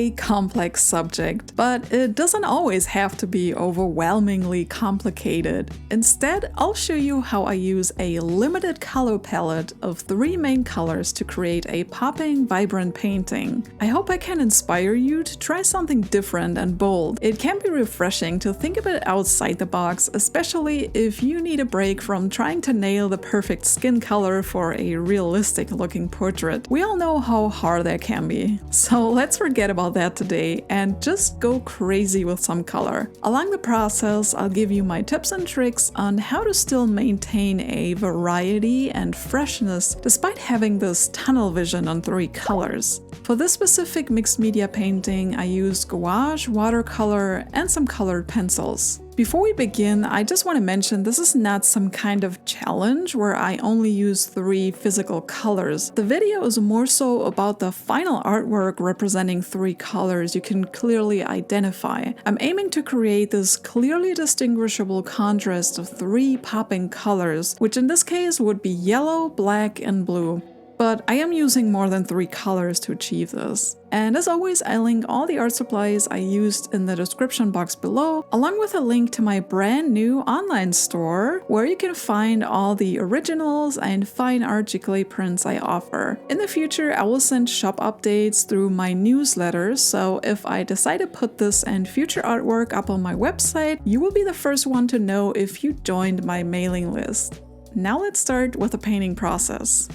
a complex subject, but it doesn't always have to be overwhelmingly complicated. Instead, I'll show you how I use a limited color palette of 3 main colors to create a popping, vibrant painting. I hope I can inspire you to try something different and bold. It can be refreshing to think a bit outside the box, especially if you need a break from trying to nail the perfect skin color for a realistic looking portrait. We all know how hard that can be. So let's forget about that today and just go crazy with some color. Along the process, I'll give you my tips and tricks on how to still maintain a variety and freshness despite having this tunnel vision on 3 colors. For this specific mixed media painting, I used gouache, watercolor, and some colored pencils. Before we begin, I just want to mention this is not some kind of challenge where I only use 3 physical colors. The video is more so about the final artwork representing 3 colors you can clearly identify. I'm aiming to create this clearly distinguishable contrast of 3 popping colors, which in this case would be yellow, black, and blue. But I am using more than 3 colors to achieve this. And as always, I link all the art supplies I used in the description box below, along with a link to my brand new online store, where you can find all the originals and fine art giclée prints I offer. In the future, I will send shop updates through my newsletter, so if I decide to put this and future artwork up on my website, you will be the first one to know if you joined my mailing list. Now let's start with the painting process.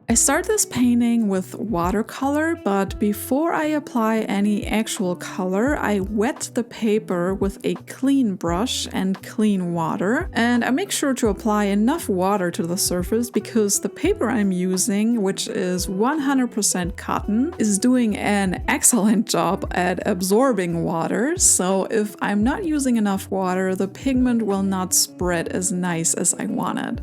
I start this painting with watercolor, but before I apply any actual color, I wet the paper with a clean brush and clean water. And I make sure to apply enough water to the surface because the paper I'm using, which is 100% cotton, is doing an excellent job at absorbing water. So if I'm not using enough water, the pigment will not spread as nice as I wanted.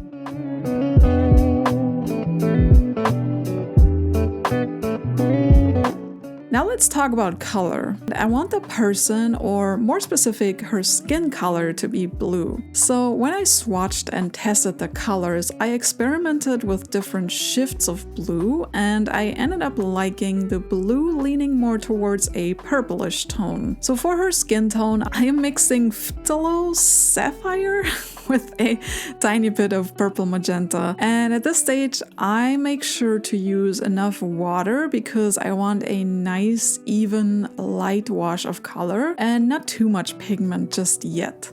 Now let's talk about color. I want the person, or more specific, her skin color, to be blue. So when I swatched and tested the colors, I experimented with different shifts of blue, and I ended up liking the blue leaning more towards a purplish tone. So for her skin tone, I am mixing phthalo sapphire with a tiny bit of purple magenta. And at this stage, I make sure to use enough water because I want a nice, even, light wash of color and not too much pigment just yet.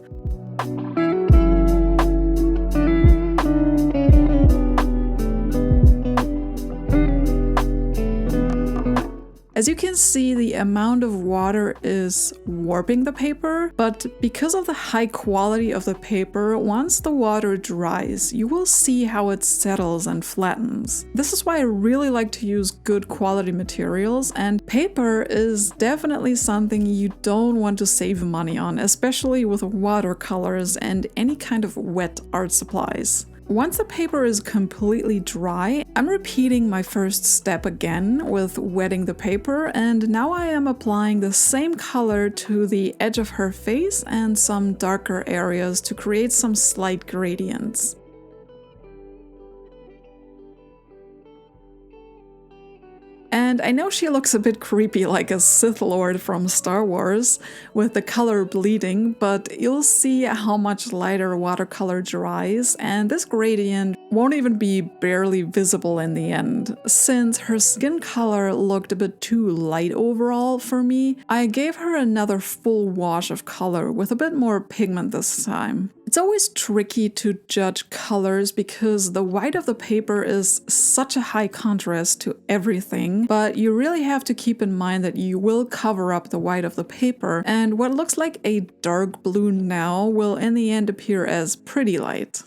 As you can see, the amount of water is warping the paper, but because of the high quality of the paper, once the water dries, you will see how it settles and flattens. This is why I really like to use good quality materials, and paper is definitely something you don't want to save money on, especially with watercolors and any kind of wet art supplies. Once the paper is completely dry, I'm repeating my first step again with wetting the paper, and now I am applying the same color to the edge of her face and some darker areas to create some slight gradients. And I know she looks a bit creepy like a Sith Lord from Star Wars with the color bleeding, but you'll see how much lighter watercolor dries, and this gradient won't even be barely visible in the end. Since her skin color looked a bit too light overall for me, I gave her another full wash of color with a bit more pigment this time. It's always tricky to judge colors because the white of the paper is such a high contrast to everything, but you really have to keep in mind that you will cover up the white of the paper, and what looks like a dark blue now will in the end appear as pretty light.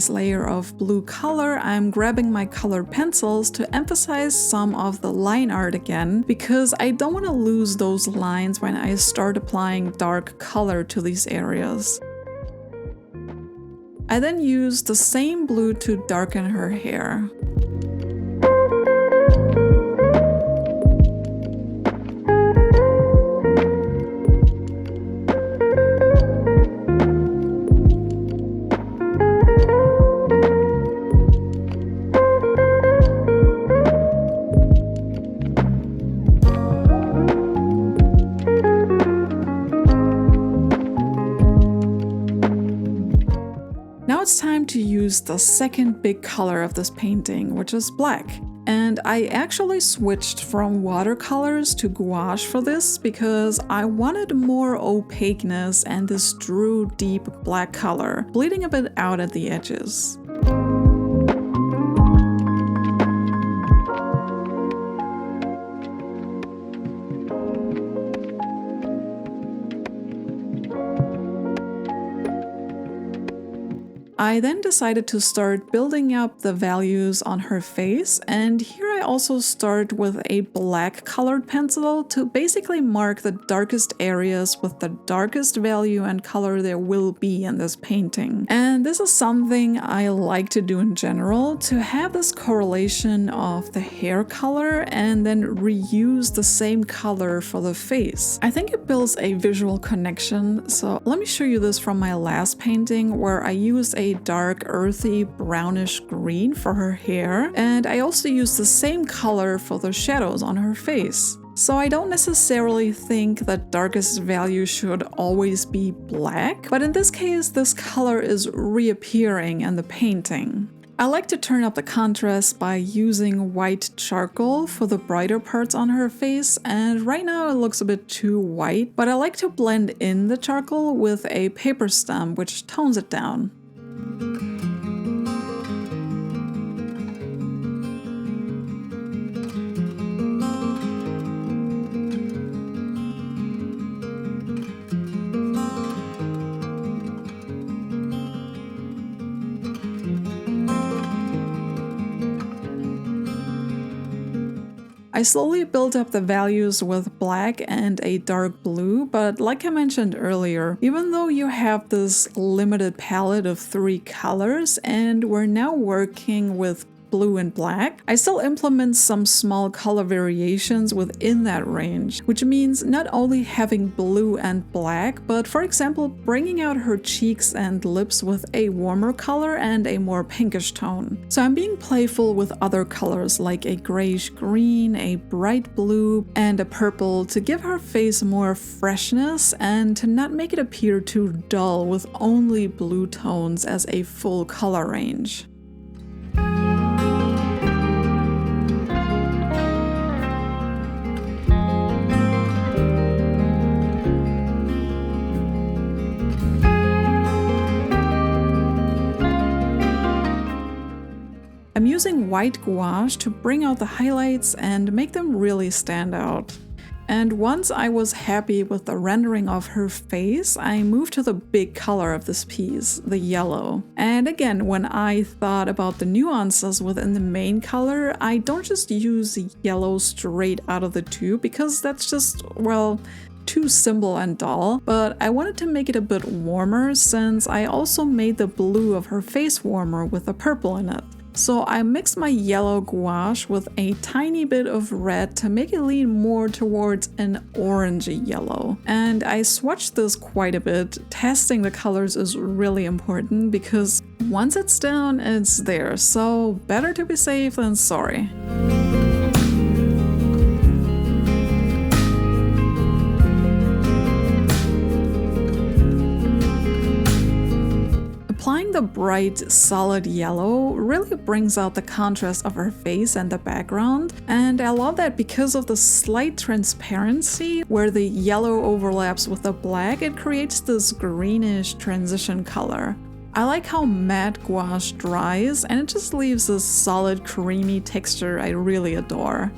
nice layer of blue color, I'm grabbing my colored pencils to emphasize some of the line art again, because I don't want to lose those lines when I start applying dark color to these areas. I then use the same blue to darken her hair. Now it's time to use the second big color of this painting, which is black. And I actually switched from watercolors to gouache for this because I wanted more opaqueness and this true deep black color, bleeding a bit out at the edges. I then decided to start building up the values on her face, and here I also start with a black colored pencil to basically mark the darkest areas with the darkest value and color there will be in this painting. And this is something I like to do in general, to have this correlation of the hair color and then reuse the same color for the face. I think it builds a visual connection, so let me show you this from my last painting where I used a dark earthy brownish green for her hair, and I also used the same color for the shadows on her face. So I don't necessarily think that darkest value should always be black, but in this case this color is reappearing in the painting. I like to turn up the contrast by using white charcoal for the brighter parts on her face, and right now it looks a bit too white, but I like to blend in the charcoal with a paper stamp which tones it down. I slowly built up the values with black and a dark blue, but like I mentioned earlier, even though you have this limited palette of 3 colors and we're now working with blue and black, I still implement some small color variations within that range, which means not only having blue and black, but for example, bringing out her cheeks and lips with a warmer color and a more pinkish tone. So I'm being playful with other colors like a grayish green, a bright blue, and a purple to give her face more freshness and to not make it appear too dull with only blue tones as a full color range. I'm using white gouache to bring out the highlights and make them really stand out. And once I was happy with the rendering of her face, I moved to the big color of this piece, the yellow. And again, when I thought about the nuances within the main color, I don't just use yellow straight out of the tube because that's just, well, too simple and dull, but I wanted to make it a bit warmer since I also made the blue of her face warmer with the purple in it. So I mixed my yellow gouache with a tiny bit of red to make it lean more towards an orangey yellow. And I swatched this quite a bit. Testing the colors is really important because once it's down, it's there. So better to be safe than sorry. Applying the bright, solid yellow really brings out the contrast of her face and the background, and I love that because of the slight transparency where the yellow overlaps with the black, it creates this greenish transition color. I like how matte gouache dries, and it just leaves this solid, creamy texture I really adore.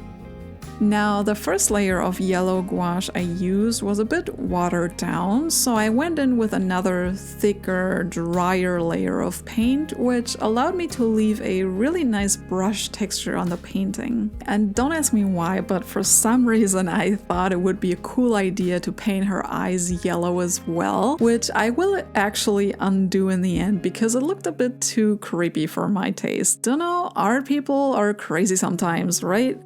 Now, the first layer of yellow gouache I used was a bit watered down, so I went in with another thicker, drier layer of paint, which allowed me to leave a really nice brush texture on the painting. And don't ask me why, but for some reason I thought it would be a cool idea to paint her eyes yellow as well, which I will actually undo in the end because it looked a bit too creepy for my taste. Don't know, art people are crazy sometimes, right?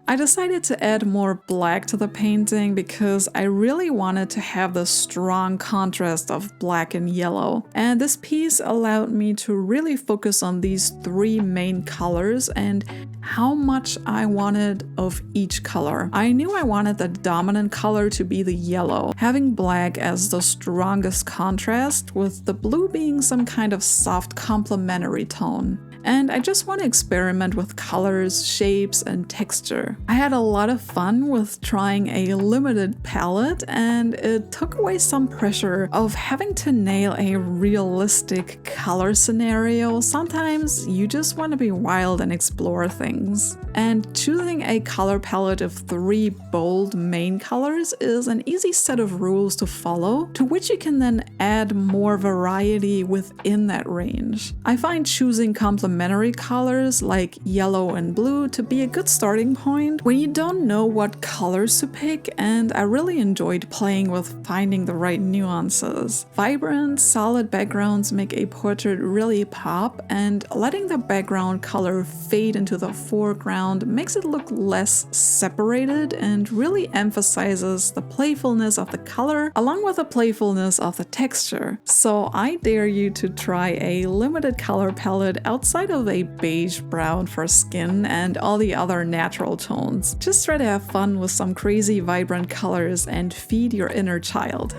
I decided to add more black to the painting because I really wanted to have the strong contrast of black and yellow. And this piece allowed me to really focus on these three main colors and how much I wanted of each color. I knew I wanted the dominant color to be the yellow, having black as the strongest contrast, with the blue being some kind of soft complementary tone. And I just want to experiment with colors, shapes, and texture. I had a lot of fun with trying a limited palette, and it took away some pressure of having to nail a realistic color scenario. Sometimes you just want to be wild and explore things. And choosing a color palette of 3 bold main colors is an easy set of rules to follow, to which you can then add more variety within that range. I find choosing complementary colors like yellow and blue to be a good starting point when you don't know what colors to pick, and I really enjoyed playing with finding the right nuances. Vibrant, solid backgrounds make a portrait really pop, and letting the background color fade into the foreground makes it look less separated and really emphasizes the playfulness of the color along with the playfulness of the texture. So I dare you to try a limited color palette outside of a beige brown for skin and all the other natural tones. Just try to have fun with some crazy vibrant colors and feed your inner child.